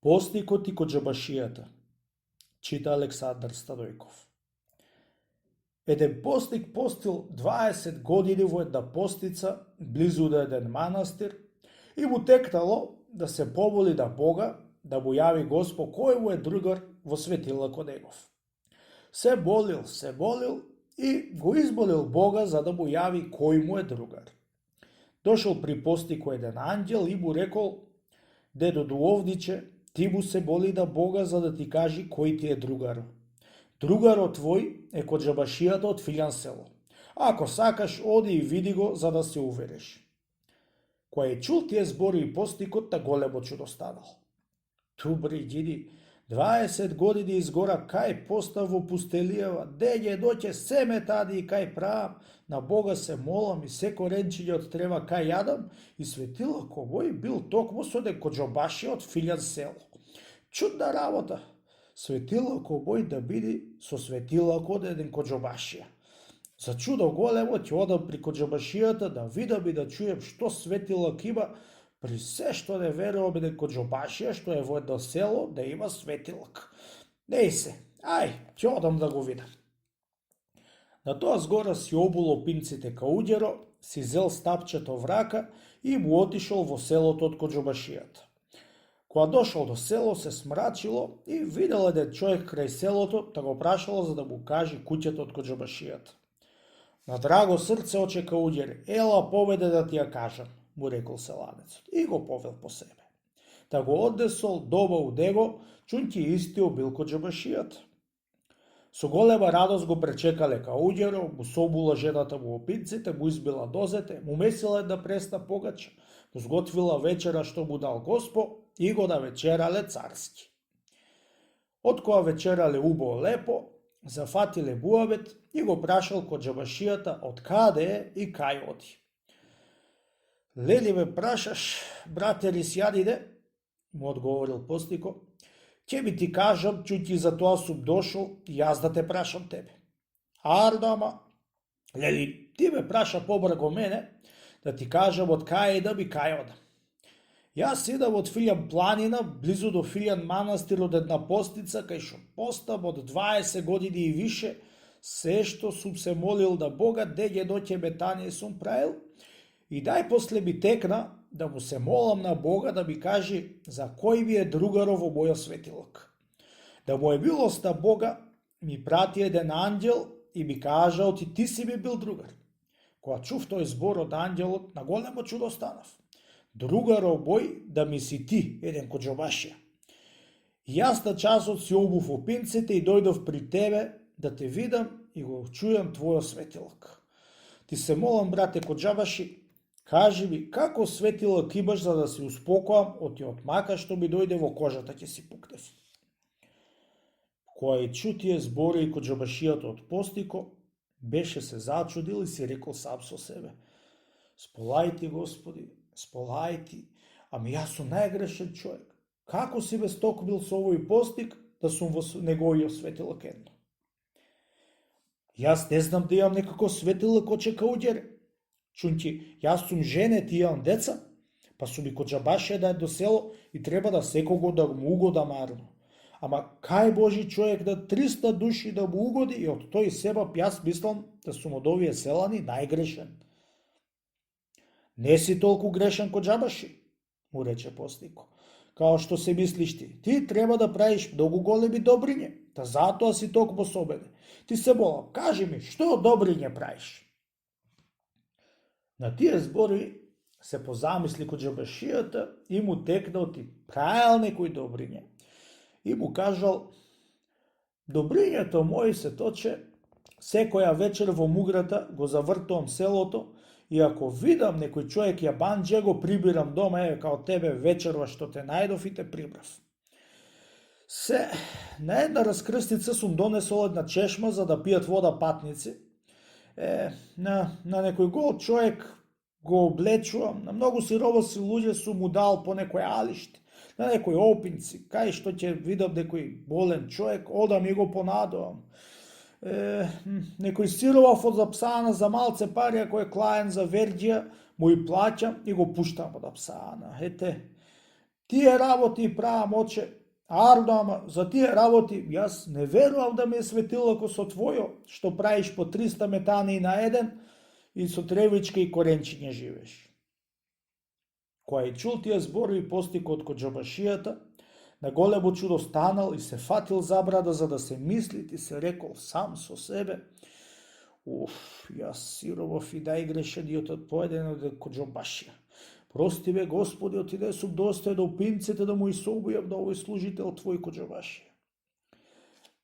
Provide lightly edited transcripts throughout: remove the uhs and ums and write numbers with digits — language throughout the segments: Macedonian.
Постикот и коџабашијата, чита Александар Станојков. Еден постик постил 20 години во една постица близу до еден манастир и му текнало да се помоли на Бога да му јави Господ кој му е другар во светилакот негов. Се молил и го изболил Бога за да му јави кој му е другар. Дошол при постику еден анđел и му рекол: дедо духовниче, ти му се моли на Бога за да ти кажи кој ти е другар. Другарот твој е коџабашијата од Филјан село. Ако сакаш, оди и види го за да се увериш. Кој е чул тие збори и постикот, на големо чудо станал. Добри гиди, 20 години изгора кај постав во пустелијава, дење ноќе семе тади и кај правам, на Бога се молам и секо ренчиње од трева кај јадам, и светилако мој бил токму со еден коџабашија од Филјан село. Чудна работа! Светилако мој да биде со светилако од еден коџабашија. За чудо големо ќе одам при коџабашијата да видам и да чуjem што светилак има, при се што не верувам еден коџабашија што е во едно село да има светилак. Неј се, ќе одам да го видам. На тоа згора си обуло пинците кауѓеро, си зел стапчето в рака и му отишол во селото од коџабашијата. Кога дошол до село, се смрачило и видел еден човек крај селото, та го прашало за да му кажи куќата од коџабашијата. На драго срце оче кауѓере, ела поведе да ти ја кажам, му рекол селанецот, и го повел по себе. Та го однесол дома у него, чунки истио бил коџабашијата. Со голема радост го пречекале кауѓеро, му собула жената му опинците, му избила дозете, му месила една пресна погача, му сготвила вечера што му дал Госпо и го навечерале царски. Откоја вечерале убаво лепо, зафатиле муабет и го прашал коџабашијата од каде е и кај оди. Лели ме прашаш, брате Рисјанине, му одговорил постико, ќе ми ти кажам, чуќи за тоа сум дошол и јас да те прашам тебе. Ама, лели, ти ме праша побрго мене, да ти кажам од кај идам и кај одам. Јас идам од Филјан планина, близу до Филјан манастир од една постица, кај шо постам од 20 години и више, се што сум се молил на Бога, дење ноќе метање сум правил, и најпосле ми текна да му се молам на Бога да ми кажи за кој ми е другаро во мојот светилок. Да му е милост на Бога, ми прати еден анđел и ми кажал ти си ми бил другар. Кога чув тој збор од анđелот, на големо чудо станав. Другаро мој да ми си ти, еден коџабашија. Јас на часот си обув опинците и дојдов при тебе да те видам и го чујам твојот светилок. Ти се молам, брате коџабаши, кажи ми како светилок имаш за да се успокоам од тиот мака што ми дојде во кожата ќе си пукнев. Кога чу тие збори и коџабашијата од постико, беше се зачудил и си рекол сам со себе: сполајти, Господи, сполајти, ами јас сум најгрешен човек. Како си ме стокмил со овој постик да сум во неговиот светилок едно? Јас не знам да имам некако светилок оче кауѓере. Чунки, јас сум жене, ти имам деца, па сум и коџабашија да е до село и треба да секого да му угодам арно. Ама кај Божи човек да 300 души да му угоди и од тој себап јас мислам да сум од овие селани најгрешен. Не си толку грешен коџабаши, му рече постико. Као што се мислиш ти, ти треба да правиш многу големи добриња, та затоа си токму собеде. Ти се молам, кажи ми, што добриња правиш? На тие збори се позамисли коџабашијата и му текнал ти правил некој добриња. И му кажал: добрињето мој се точе, секоја вечер во муграта го завртувам селото и ако видам некој човек јабанџе, го прибирам дома, као тебе вечерва што те најдов и те прибрав. Се, на една раскрстица сум донесол една чешма за да пијат вода патници. На некој гол човек го облечувам, на многу сировоси луѓе сум му дал по некој алиште, на некој опинци, кај што ќе видам некој болен човек, одам и го понадувам. Некој сировав од Апсана за малце пари, ако е клаен за Верџија, му и плаќам и го пуштам од Апсана. тие работи правам, оче, арно, ама за тие работи јас не верував да ме е светилако со твојо, што правиш по 300 метани на еден и со тревичка и коренчиња живееш. Која е чул тие зборови постикот кod џабашијата, на големо чудо станал и се фатил за брада за да се мислит и се рекол сам со себе: јас сиробов и да игреше диотот поеден од кod џабашија. Прости бе, Господи, отиде сум достоен до пинците да му и собујам на овој служител твој кod џабашија.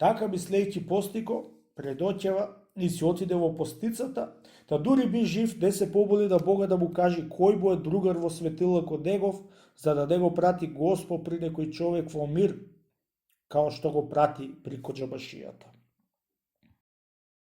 Така мислејќи постико, предоќева и си отиде во постицата, та дури би жив, де се поболи да Бога да му каже кој му е другар во светилакот негов, за да не го прати Господ при некој човек во мир, као што го прати при кod џабашијата.